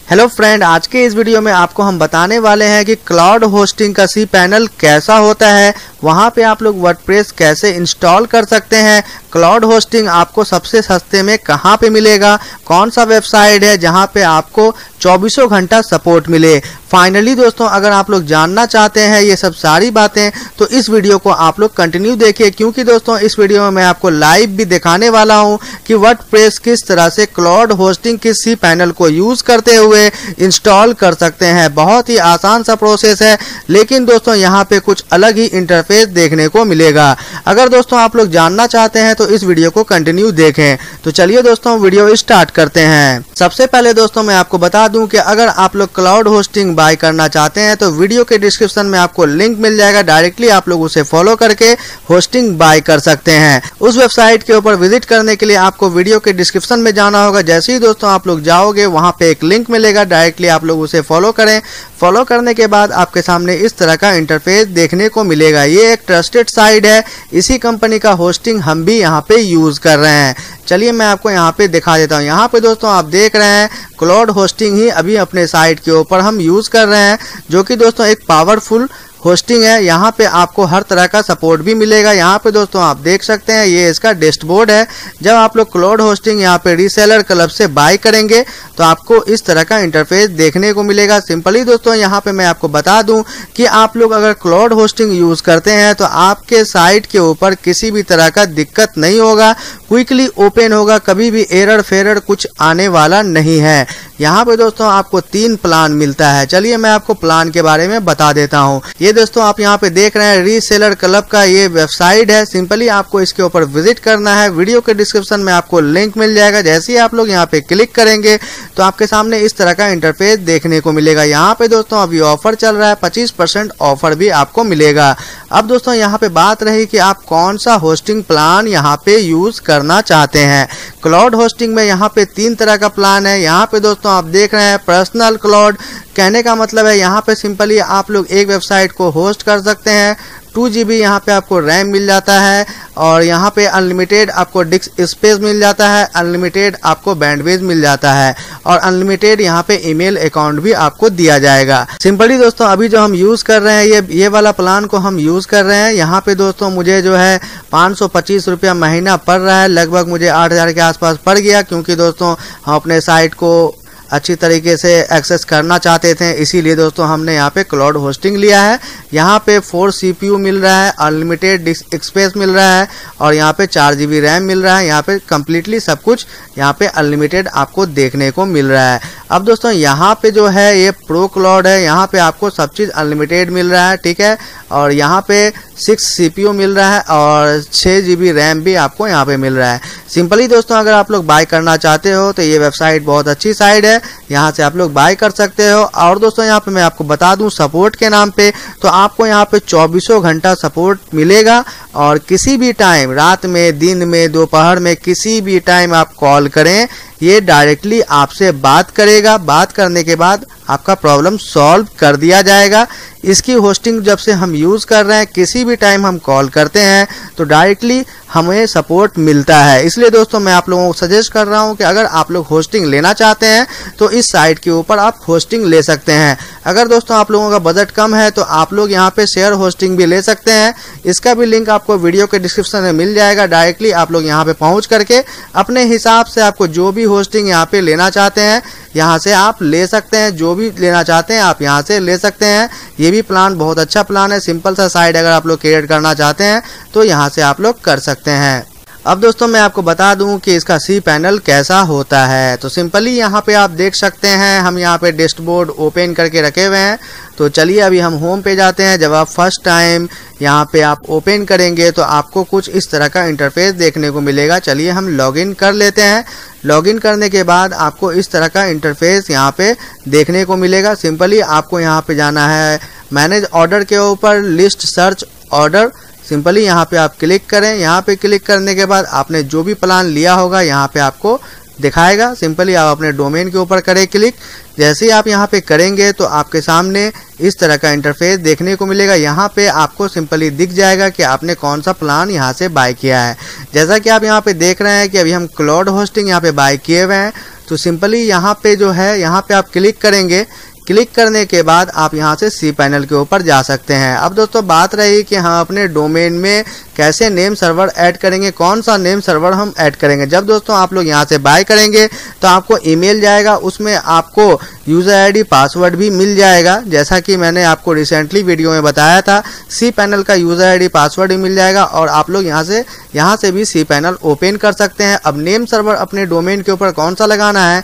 Hello friend, आज के इस वीडियो में आपको हम बताने वाले हैं कि क्लाउड होस्टिंग का cPanel कैसा होता है, वहां पे आप लोग वर्डप्रेस कैसे इंस्टॉल कर सकते हैं, क्लाउड होस्टिंग आपको सबसे सस्ते में कहां पे मिलेगा, कौन सा वेबसाइट है जहां पे आपको 24 घंटा सपोर्ट मिले। फाइनली दोस्तों, अगर आप लोग जानना चाहते हैं ये सब सारी बातें तो इस वीडियो को आप लोग कंटिन्यू देखिए, क्योंकि दोस्तों इस वीडियो में मैं आपको लाइव भी दिखाने वाला हूं कि वर्डप्रेस किस तरह से क्लाउड होस्टिंग के cPanel को यूज करते हुए इंस्टॉल कर सकते हैं। बहुत ही आसान सा प्रोसेस है, लेकिन दोस्तों यहाँ पे कुछ अलग ही इंटरफेस देखने को मिलेगा। अगर दोस्तों आप लोग जानना चाहते हैं तो इस वीडियो को कंटिन्यू देखें। तो चलिए दोस्तों वीडियो स्टार्ट करते हैं। सबसे पहले दोस्तों मैं आपको बता दूं कि अगर आप लोग क्लाउड होस्टिंग बाय करना चाहते हैं तो वीडियो के डिस्क्रिप्शन में आपको लिंक मिल जाएगा, डायरेक्टली आप लोग उसे फॉलो करके होस्टिंग बाय कर सकते हैं। उस वेबसाइट के ऊपर विजिट करने के लिए आपको वीडियो के डिस्क्रिप्शन में जाना होगा। जैसे ही दोस्तों आप लोग जाओगे वहां पे एक लिंक मिलेगा, डायरेक्टली आप लोग उसे फॉलो करें। फॉलो करने के बाद आपके सामने इस तरह का इंटरफेस देखने को मिलेगा। ये एक ट्रस्टेड साइट है, इसी कंपनी का होस्टिंग हम भी यहाँ पे यूज कर रहे हैं। चलिए मैं आपको यहाँ पे दिखा देता हूँ। यहाँ पे दोस्तों आप देख रहे हैं क्लाउड होस्टिंग ही अभी अपने साइट के ऊपर हम यूज कर रहे हैं, जो कि दोस्तों एक पावरफुल होस्टिंग है। यहाँ पे आपको हर तरह का सपोर्ट भी मिलेगा। यहाँ पे दोस्तों आप देख सकते हैं ये इसका डैशबोर्ड है। जब आप लोग क्लाउड होस्टिंग यहाँ पे रीसेलर क्लब से बाय करेंगे तो आपको इस तरह का इंटरफेस देखने को मिलेगा। सिंपली दोस्तों यहाँ पे मैं आपको बता दूं कि आप लोग अगर क्लाउड होस्टिंग यूज करते हैं तो आपके साइट के ऊपर किसी भी तरह का दिक्कत नहीं होगा, क्विकली ओपन होगा, कभी भी एरर फेरर कुछ आने वाला नहीं है। यहाँ पे दोस्तों आपको 3 प्लान मिलता है। चलिए मैं आपको प्लान के बारे में बता देता हूँ। ये दोस्तों आप यहाँ पे देख रहे हैं रीसेलर क्लब का ये वेबसाइट है। सिंपली आपको इसके ऊपर विजिट करना है। वीडियो के डिस्क्रिप्शन में आपको लिंक मिल जाएगा। जैसे ही आप लोग यहाँ पे क्लिक करेंगे तो आपके सामने इस तरह का इंटरफेस देखने को मिलेगा। यहाँ पे दोस्तों अभी ऑफर चल रहा है, 25% ऑफर भी आपको मिलेगा। अब दोस्तों यहाँ पे बात रही कि आप कौन सा होस्टिंग प्लान यहाँ पे यूज करना चाहते हैं। क्लाउड होस्टिंग में यहाँ पे 3 तरह का प्लान है। यहाँ पे दोस्तों आप देख रहे हैं पर्सनल क्लाउड, कहने का मतलब है यहाँ पे सिंपली आप लोग एक वेबसाइट को होस्ट कर सकते हैं। 2 GB यहाँ पे आपको रैम मिल जाता है और यहाँ पे अनलिमिटेड आपको डिस्क स्पेस मिल जाता है, अनलिमिटेड आपको बैंडविड्थ मिल जाता है और अनलिमिटेड यहाँ पे ईमेल अकाउंट भी आपको दिया जाएगा। सिंपली दोस्तों अभी जो हम यूज कर रहे हैं ये वाला प्लान को हम यूज कर रहे हैं। यहाँ पे दोस्तों मुझे जो है 525 रुपया महीना पड़ रहा है, लगभग मुझे 8000 के आसपास पड़ गया, क्योंकि दोस्तों हम अपने साइट को अच्छी तरीके से एक्सेस करना चाहते थे, इसीलिए दोस्तों हमने यहाँ पे क्लाउड होस्टिंग लिया है। यहाँ पे 4 CPU मिल रहा है, अनलिमिटेड डिस्क स्पेस मिल रहा है और यहाँ पे 4 GB रैम मिल रहा है। यहाँ पे कम्प्लीटली सब कुछ यहाँ पे अनलिमिटेड आपको देखने को मिल रहा है। अब दोस्तों यहाँ पे जो है ये प्रो क्लाउड है, यहाँ पे आपको सब चीज़ अनलिमिटेड मिल रहा है, ठीक है, और यहाँ पे 6 CPU मिल रहा है और 6 GB रैम भी आपको यहाँ पे मिल रहा है। सिंपली दोस्तों अगर आप लोग बाय करना चाहते हो तो ये वेबसाइट बहुत अच्छी साइट है, यहाँ से आप लोग बाय कर सकते हो। और दोस्तों यहाँ पे मैं आपको बता दूं सपोर्ट के नाम पे तो आपको यहाँ पे 24 घंटा सपोर्ट मिलेगा और किसी भी टाइम, रात में, दिन में, दोपहर में, किसी भी टाइम आप कॉल करें, ये डायरेक्टली आपसे बात करेगा। बात करने के बाद आपका प्रॉब्लम सॉल्व कर दिया जाएगा। इसकी होस्टिंग जब से हम यूज़ कर रहे हैं, किसी भी टाइम हम कॉल करते हैं तो डायरेक्टली हमें सपोर्ट मिलता है। इसलिए दोस्तों मैं आप लोगों को सजेस्ट कर रहा हूं कि अगर आप लोग होस्टिंग लेना चाहते हैं तो इस साइट के ऊपर आप होस्टिंग ले सकते हैं। अगर दोस्तों आप लोगों का बजट कम है तो आप लोग यहाँ पे शेयर होस्टिंग भी ले सकते हैं। इसका भी लिंक आपको वीडियो के डिस्क्रिप्शन में मिल जाएगा। डायरेक्टली आप लोग यहाँ पे पहुँच करके अपने हिसाब से आपको जो भी होस्टिंग यहाँ पे लेना चाहते हैं यहाँ से आप ले सकते हैं। जो भी लेना चाहते हैं आप यहाँ से ले सकते हैं। ये भी प्लान बहुत अच्छा प्लान है। सिंपल सा साइट अगर आप लोग क्रिएट करना चाहते हैं तो यहाँ से आप लोग कर सकते हैं। अब दोस्तों मैं आपको बता दूं कि इसका cPanel कैसा होता है। तो सिंपली यहाँ पे आप देख सकते हैं, हम यहाँ पे डैशबोर्ड ओपन करके रखे हुए हैं। तो चलिए अभी हम होम पे जाते हैं। जब आप फर्स्ट टाइम यहाँ पे आप ओपन करेंगे तो आपको कुछ इस तरह का इंटरफेस देखने को मिलेगा। चलिए हम लॉगिन कर लेते हैं। लॉगिन करने के बाद आपको इस तरह का इंटरफेस यहाँ पे देखने को मिलेगा। सिंपली आपको यहाँ पे जाना है मैनेज ऑर्डर के ऊपर, लिस्ट सर्च ऑर्डर। सिंपली यहाँ पे आप क्लिक करें। यहाँ पे क्लिक करने के बाद आपने जो भी प्लान लिया होगा यहाँ पे आपको दिखाएगा। सिंपली आप अपने डोमेन के ऊपर करें क्लिक। जैसे ही आप यहाँ पे करेंगे तो आपके सामने इस तरह का इंटरफेस देखने को मिलेगा। यहाँ पे आपको सिंपली दिख जाएगा कि आपने कौन सा प्लान यहाँ से बाय किया है। जैसा कि आप यहाँ पे देख रहे हैं कि अभी हम क्लाउड होस्टिंग यहाँ पे बाय किए हुए हैं। तो सिंपली यहाँ पे जो है यहाँ पे आप क्लिक करेंगे। क्लिक करने के बाद आप यहाँ से cPanel के ऊपर जा सकते हैं। अब दोस्तों बात रही कि हम अपने डोमेन में कैसे नेम सर्वर ऐड करेंगे, कौन सा नेम सर्वर हम ऐड करेंगे। जब दोस्तों आप लोग यहाँ से बाय करेंगे तो आपको ईमेल जाएगा, उसमें आपको यूज़र आईडी पासवर्ड भी मिल जाएगा। जैसा कि मैंने आपको रिसेंटली वीडियो में बताया था, cPanel का यूज़र आईडी पासवर्ड भी मिल जाएगा और आप लोग यहाँ से भी cPanel ओपन कर सकते हैं। अब नेम सर्वर अपने डोमेन के ऊपर कौन सा लगाना है,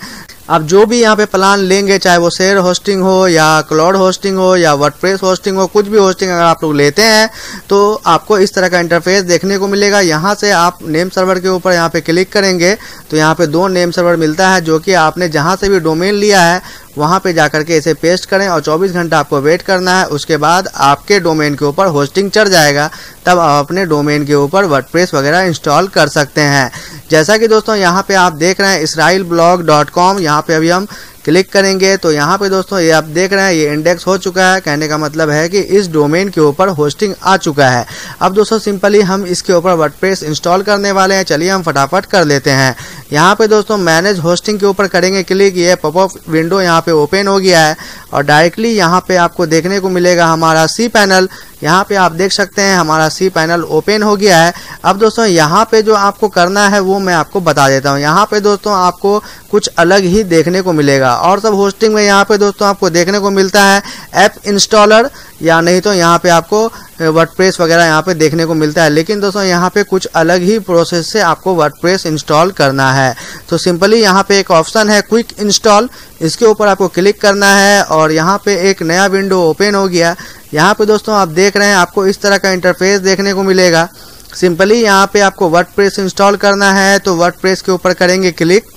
अब जो भी यहाँ पे प्लान लेंगे, चाहे वो शेयर होस्टिंग हो या क्लाउड होस्टिंग हो या वर्डप्रेस होस्टिंग हो, कुछ भी होस्टिंग अगर आप लोग लेते हैं तो आपको इस तरह का इंटरफेस देखने को मिलेगा। यहाँ से आप नेम सर्वर के ऊपर यहाँ पे क्लिक करेंगे तो यहाँ पे 2 नेम सर्वर मिलता है, जो कि आपने जहाँ से भी डोमेन लिया है वहाँ पे जाकर के इसे पेस्ट करें और 24 घंटा आपको वेट करना है। उसके बाद आपके डोमेन के ऊपर होस्टिंग चढ़ जाएगा, तब आप अपने डोमेन के ऊपर वर्डप्रेस वगैरह इंस्टॉल कर सकते हैं। जैसा कि दोस्तों यहाँ पे आप देख रहे हैं israelblog.com, यहाँ पे अभी हम क्लिक करेंगे तो यहाँ पे दोस्तों ये आप देख रहे हैं ये इंडेक्स हो चुका है। कहने का मतलब है कि इस डोमेन के ऊपर होस्टिंग आ चुका है। अब दोस्तों सिंपली हम इसके ऊपर वर्डप्रेस इंस्टॉल करने वाले हैं। चलिए हम फटाफट कर लेते हैं। यहाँ पे दोस्तों मैनेज होस्टिंग के ऊपर करेंगे क्लिक, ये पॉपअप विंडो यहाँ पे ओपन हो गया है और डायरेक्टली यहाँ पे आपको देखने को मिलेगा हमारा cPanel। यहाँ पे आप देख सकते हैं हमारा cPanel ओपन हो गया है। अब दोस्तों यहाँ पे जो आपको करना है वो मैं आपको बता देता हूँ। यहाँ पे दोस्तों आपको कुछ अलग ही देखने को मिलेगा और सब होस्टिंग में यहाँ पे दोस्तों आपको देखने को मिलता है ऐप इंस्टॉलर, या नहीं तो यहाँ पे आपको वर्डप्रेस वगैरह यहाँ पे देखने को मिलता है। लेकिन दोस्तों यहाँ पे कुछ अलग ही प्रोसेस से आपको वर्डप्रेस इंस्टॉल करना है। तो सिंपली यहाँ पे एक ऑप्शन है क्विक इंस्टॉल, इसके ऊपर आपको क्लिक करना है और यहाँ पे एक नया विंडो ओपन हो गया। यहाँ पे दोस्तों आप देख रहे हैं आपको इस तरह का इंटरफेस देखने को मिलेगा। सिंपली यहाँ पे आपको वर्डप्रेस इंस्टॉल करना है तो वर्डप्रेस के ऊपर करेंगे क्लिक।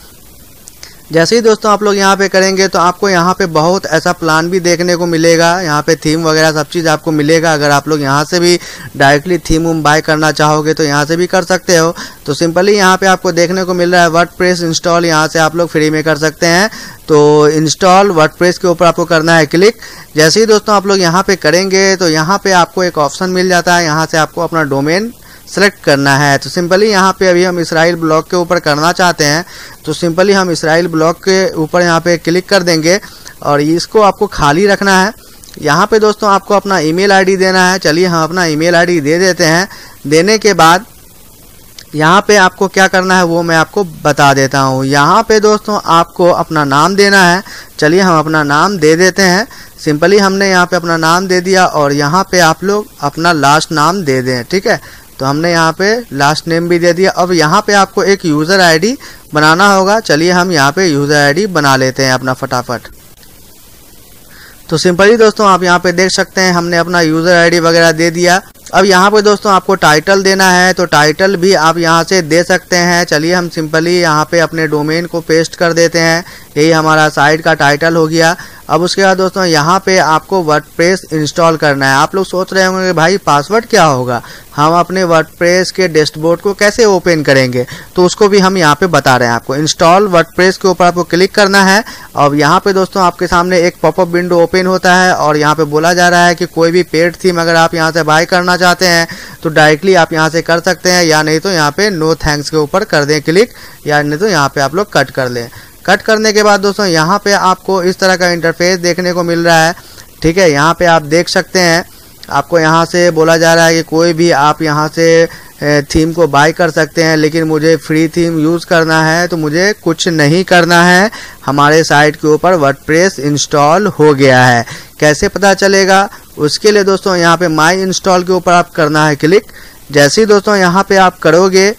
जैसे ही दोस्तों आप लोग यहाँ पे करेंगे तो आपको यहाँ पे बहुत ऐसा प्लान भी देखने को मिलेगा। यहाँ पे थीम वगैरह सब चीज़ आपको मिलेगा। अगर आप लोग यहाँ से भी डायरेक्टली थीम बाय करना चाहोगे तो यहाँ से भी कर सकते हो। तो सिंपली यहाँ पे आपको देखने को मिल रहा है वर्डप्रेस इंस्टॉल, यहाँ से आप लोग फ्री में कर सकते हैं। तो इंस्टॉल वर्डप्रेस के ऊपर आपको करना है क्लिक। जैसे ही दोस्तों आप लोग यहाँ पे करेंगे तो यहाँ पे आपको एक ऑप्शन मिल जाता है, यहाँ से आपको अपना डोमेन सेलेक्ट करना है। तो सिंपली यहाँ पे अभी हम इसराइल ब्लॉग के ऊपर करना चाहते हैं तो सिंपली हम इसराइल ब्लॉग के ऊपर यहाँ पे क्लिक कर देंगे और इसको आपको खाली रखना है। यहाँ पे दोस्तों आपको अपना ईमेल आईडी देना है। चलिए हम अपना ईमेल आईडी दे देते हैं। देने के बाद यहाँ पे आपको क्या करना है वो मैं आपको बता देता हूँ। यहाँ पे दोस्तों आपको अपना नाम देना है। चलिए हम अपना नाम दे देते हैं। सिंपली हमने यहाँ पे अपना नाम दे दिया और यहाँ पे आप लोग अपना लास्ट नाम दे दें, ठीक है। तो हमने यहाँ पे लास्ट नेम भी दे दिया। अब यहाँ पे आपको एक यूज़र आईडी बनाना होगा। चलिए हम यहाँ पे यूज़र आईडी बना लेते हैं अपना फटाफट। तो सिंपली दोस्तों आप यहाँ पे देख सकते हैं हमने अपना यूज़र आईडी वगैरह दे दिया। अब यहाँ पे दोस्तों आपको टाइटल देना है तो टाइटल भी आप यहाँ से दे सकते हैं। चलिए हम सिंपली यहाँ पे अपने डोमेन को पेस्ट कर देते हैं। यही हमारा साइट का टाइटल हो गया। अब उसके बाद दोस्तों यहाँ पे आपको वर्डप्रेस इंस्टॉल करना है। आप लोग सोच रहे होंगे भाई पासवर्ड क्या होगा, हम अपने वर्डप्रेस के डैशबोर्ड को कैसे ओपन करेंगे, तो उसको भी हम यहाँ पे बता रहे हैं आपको। इंस्टॉल वर्डप्रेस के ऊपर आपको क्लिक करना है और यहाँ पे दोस्तों आपके सामने एक पॉपअप विंडो ओपन होता है और यहाँ पे बोला जा रहा है कि कोई भी पेड थीम अगर आप यहाँ से बाय करना चाहते हैं तो डायरेक्टली आप यहाँ से कर सकते हैं, या नहीं तो यहाँ पे नो थैंक्स के ऊपर कर दें क्लिक, या नहीं तो यहाँ पे आप लोग कट कर लें। कट करने के बाद दोस्तों यहाँ पे आपको इस तरह का इंटरफेस देखने को मिल रहा है, ठीक है। यहाँ पे आप देख सकते हैं आपको यहाँ से बोला जा रहा है कि कोई भी आप यहाँ से थीम को बाय कर सकते हैं, लेकिन मुझे फ्री थीम यूज़ करना है तो मुझे कुछ नहीं करना है। हमारे साइट के ऊपर वर्डप्रेस इंस्टॉल हो गया है। कैसे पता चलेगा, उसके लिए दोस्तों यहाँ पे माई इंस्टॉल के ऊपर आप करना है क्लिक। जैसे ही दोस्तों यहाँ पे आप करोगे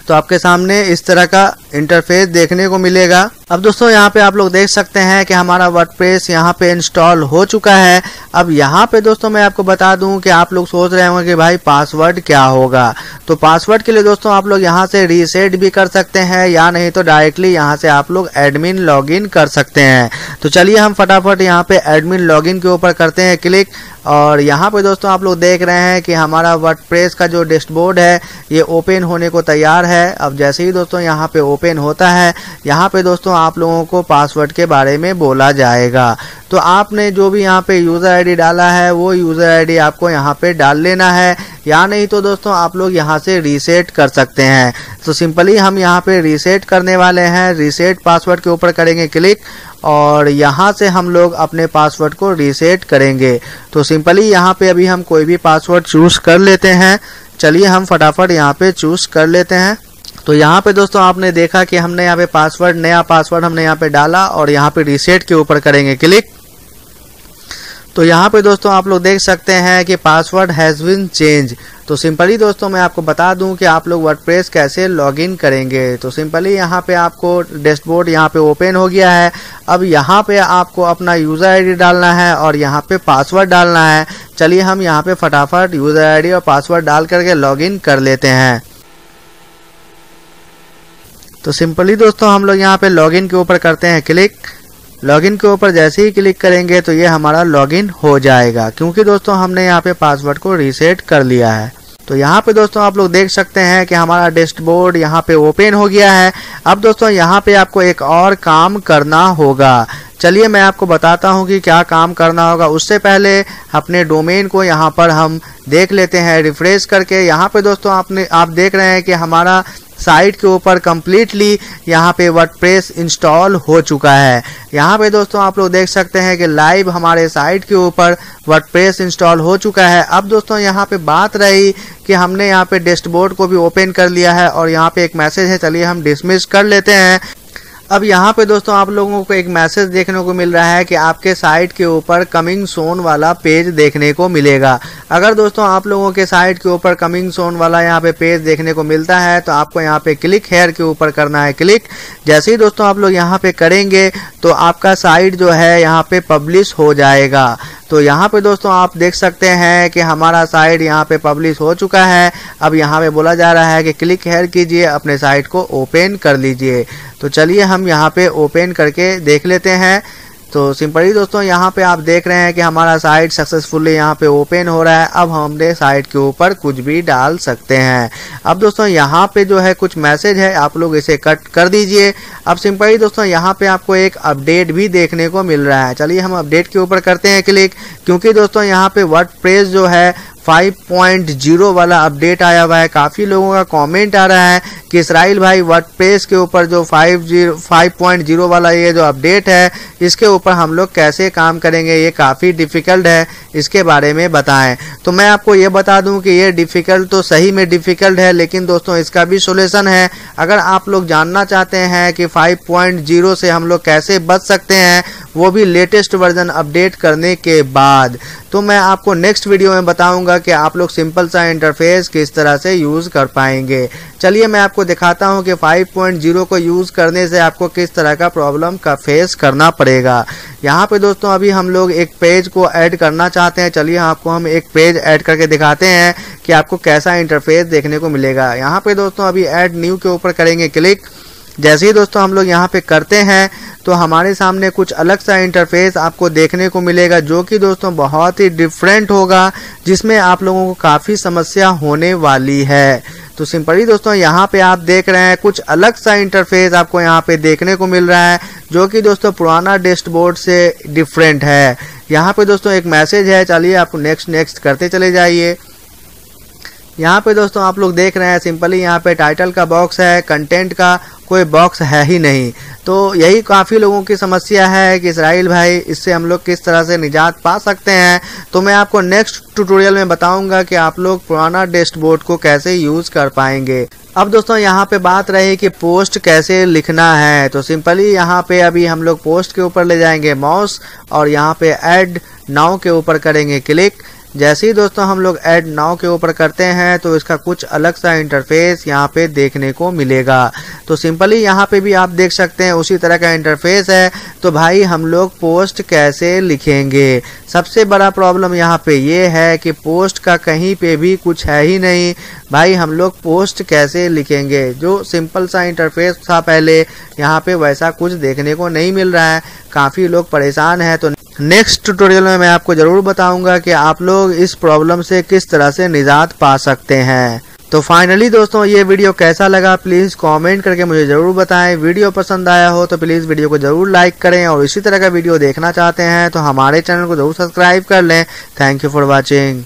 तो आपके सामने इस तरह का इंटरफेस देखने को मिलेगा। अब दोस्तों यहाँ पे आप लोग देख सकते हैं कि हमारा वर्डप्रेस यहाँ पे इंस्टॉल हो चुका है। अब यहाँ पे दोस्तों मैं आपको बता दूं कि आप लोग सोच रहे होंगे कि भाई पासवर्ड क्या होगा, तो पासवर्ड के लिए दोस्तों आप लोग यहाँ से रीसेट भी कर सकते हैं, या नहीं तो डायरेक्टली यहाँ से आप लोग एडमिन लॉगिन कर सकते हैं। तो चलिए हम फटाफट यहाँ पे एडमिन लॉगिन के ऊपर करते हैं क्लिक। और यहाँ पे दोस्तों आप लोग देख रहे हैं कि हमारा वर्डप्रेस का जो डैशबोर्ड है ये ओपन होने को तैयार है। अब जैसे ही दोस्तों यहाँ पे ओपन होता है, यहाँ पे दोस्तों आप लोगों को पासवर्ड के बारे में बोला जाएगा। तो आपने जो भी यहाँ पे यूज़र आईडी डाला है वो यूज़र आईडी आपको यहाँ पे डाल लेना है। या नहीं तो दोस्तों आप लोग यहाँ से रीसेट कर सकते हैं। तो सिंपली हम यहाँ पे रीसेट करने वाले हैं। रीसेट पासवर्ड के ऊपर करेंगे क्लिक और यहाँ से हम लोग अपने पासवर्ड को रीसेट करेंगे। तो सिंपली यहाँ पे अभी हम कोई भी पासवर्ड चूज कर लेते हैं। चलिए हम फटाफट यहाँ पे चूज कर लेते हैं। तो यहाँ पे दोस्तों आपने देखा कि हमने यहाँ पे नया पासवर्ड हमने यहाँ पे डाला और यहाँ पे रीसेट के ऊपर करेंगे क्लिक। तो यहाँ पे दोस्तों आप लोग देख सकते हैं कि पासवर्ड हैज़ बीन चेंज। तो सिंपली दोस्तों मैं आपको बता दूं कि आप लोग वर्डप्रेस कैसे लॉगिन करेंगे। तो सिंपली यहाँ पे आपको डैशबोर्ड यहाँ पे ओपन हो गया है। अब यहाँ पे आपको अपना यूज़र आईडी डालना है और यहाँ पे पासवर्ड डालना है। चलिए हम यहाँ पे फटाफट यूज़र आईडी और पासवर्ड डाल करके लॉगिन कर लेते हैं। तो सिंपली दोस्तों हम लोग यहाँ पे लॉगिन के ऊपर करते हैं क्लिक। लॉगिन के ऊपर जैसे ही क्लिक करेंगे तो ये हमारा लॉगिन हो जाएगा, क्योंकि दोस्तों हमने यहाँ पे पासवर्ड को रीसेट कर लिया है। तो यहाँ पे दोस्तों आप लोग देख सकते हैं कि हमारा डैशबोर्ड यहाँ पे ओपन हो गया है। अब दोस्तों यहाँ पे आपको एक और काम करना होगा। चलिए मैं आपको बताता हूँ कि क्या काम करना होगा। उससे पहले अपने डोमेन को यहाँ पर हम देख लेते हैं रिफ्रेश करके। यहाँ पे दोस्तों आप देख रहे हैं कि हमारा साइट के ऊपर कम्प्लीटली यहाँ पे वर्डप्रेस इंस्टॉल हो चुका है। यहाँ पे दोस्तों आप लोग देख सकते हैं कि लाइव हमारे साइट के ऊपर वर्डप्रेस इंस्टॉल हो चुका है। अब दोस्तों यहाँ पे बात रही कि हमने यहाँ पे डैशबोर्ड को भी ओपन कर लिया है और यहाँ पे एक मैसेज है। चलिए हम डिसमिस कर लेते हैं। अब यहाँ पे दोस्तों आप लोगों को एक मैसेज देखने को मिल रहा है कि आपके साइट के ऊपर कमिंग सोन वाला पेज देखने को मिलेगा। अगर दोस्तों आप लोगों के साइट के ऊपर कमिंग सोन वाला यहाँ पे पेज देखने को मिलता है तो आपको यहाँ पे क्लिक हेयर के ऊपर करना है क्लिक। जैसे ही दोस्तों आप लोग यहाँ पे करेंगे तो आपका साइट जो है यहाँ पे पब्लिश हो जाएगा। तो यहाँ पे दोस्तों आप देख सकते हैं कि हमारा साइट यहाँ पे पब्लिश हो चुका है। अब यहाँ पे बोला जा रहा है कि क्लिक हेयर कीजिए, अपने साइट को ओपन कर लीजिए। तो चलिए हम यहाँ पे ओपन करके देख लेते हैं। तो सिंपली दोस्तों यहाँ पे आप देख रहे हैं कि हमारा साइट सक्सेसफुली यहाँ पे ओपन हो रहा है। अब हम अपने साइट के ऊपर कुछ भी डाल सकते हैं। अब दोस्तों यहाँ पे जो है कुछ मैसेज है, आप लोग इसे कट कर दीजिए। अब सिंपली दोस्तों यहाँ पे आपको एक अपडेट भी देखने को मिल रहा है। चलिए हम अपडेट के ऊपर करते हैं क्लिक, क्योंकि दोस्तों यहाँ पे वर्डप्रेस जो है 5.0 वाला अपडेट आया हुआ है। काफ़ी लोगों का कमेंट आ रहा है कि इसराइल भाई वर्डप्रेस के ऊपर जो 5.0 वाला ये जो अपडेट है इसके ऊपर हम लोग कैसे काम करेंगे, ये काफ़ी डिफ़िकल्ट है, इसके बारे में बताएं। तो मैं आपको ये बता दूं कि ये डिफ़िकल्ट तो सही में डिफ़िकल्ट है, लेकिन दोस्तों इसका भी सोल्यूशन है। अगर आप लोग जानना चाहते हैं कि 5.0 से हम लोग कैसे बच सकते हैं, वो भी लेटेस्ट वर्जन अपडेट करने के बाद, तो मैं आपको नेक्स्ट वीडियो में बताऊंगा कि आप लोग सिंपल सा इंटरफेस किस तरह से यूज़ कर पाएंगे। चलिए मैं आपको दिखाता हूं कि 5.0 को यूज़ करने से आपको किस तरह का प्रॉब्लम का फेस करना पड़ेगा। यहाँ पे दोस्तों अभी हम लोग एक पेज को ऐड करना चाहते हैं। चलिए आपको हम एक पेज ऐड करके दिखाते हैं कि आपको कैसा इंटरफेस देखने को मिलेगा। यहाँ पे दोस्तों अभी ऐड न्यू के ऊपर करेंगे क्लिक। जैसे ही दोस्तों हम लोग यहाँ पे करते हैं तो हमारे सामने कुछ अलग सा इंटरफेस आपको देखने को मिलेगा, जो कि दोस्तों बहुत ही डिफरेंट होगा, जिसमें आप लोगों को काफ़ी समस्या होने वाली है। तो सिंपली दोस्तों यहाँ पे आप देख रहे हैं कुछ अलग सा इंटरफेस आपको यहाँ पे देखने को मिल रहा है, जो कि दोस्तों पुराना डैशबोर्ड से डिफरेंट है। यहाँ पे दोस्तों एक मैसेज है। चलिए आप नेक्स्ट करते चले जाइए। यहाँ पे दोस्तों आप लोग देख रहे हैं सिंपली यहाँ पे टाइटल का बॉक्स है, कंटेंट का कोई बॉक्स है ही नहीं। तो यही काफ़ी लोगों की समस्या है कि इसराइल भाई इससे हम लोग किस तरह से निजात पा सकते हैं। तो मैं आपको नेक्स्ट ट्यूटोरियल में बताऊंगा कि आप लोग पुराना डैशबोर्ड को कैसे यूज़ कर पाएंगे। अब दोस्तों यहाँ पे बात रही कि पोस्ट कैसे लिखना है। तो सिंपली यहाँ पे अभी हम लोग पोस्ट के ऊपर ले जाएंगे माउस और यहाँ पे ऐड नाउ के ऊपर करेंगे क्लिक। जैसे ही दोस्तों हम लोग ऐड नाउ के ऊपर करते हैं तो इसका कुछ अलग सा इंटरफेस यहाँ पे देखने को मिलेगा। तो सिंपली यहाँ पे भी आप देख सकते हैं उसी तरह का इंटरफेस है। तो भाई हम लोग पोस्ट कैसे लिखेंगे, सबसे बड़ा प्रॉब्लम यहाँ पे ये है कि पोस्ट का कहीं पे भी कुछ है ही नहीं। भाई हम लोग पोस्ट कैसे लिखेंगे, जो सिंपल सा इंटरफेस था पहले, यहाँ पे वैसा कुछ देखने को नहीं मिल रहा है। काफ़ी लोग परेशान हैं। तो नेक्स्ट ट्यूटोरियल में मैं आपको ज़रूर बताऊंगा कि आप लोग इस प्रॉब्लम से किस तरह से निजात पा सकते हैं। तो फाइनली दोस्तों ये वीडियो कैसा लगा प्लीज़ कमेंट करके मुझे ज़रूर बताएं। वीडियो पसंद आया हो तो प्लीज़ वीडियो को ज़रूर लाइक करें, और इसी तरह का वीडियो देखना चाहते हैं तो हमारे चैनल को ज़रूर सब्सक्राइब कर लें। Thank you for watching.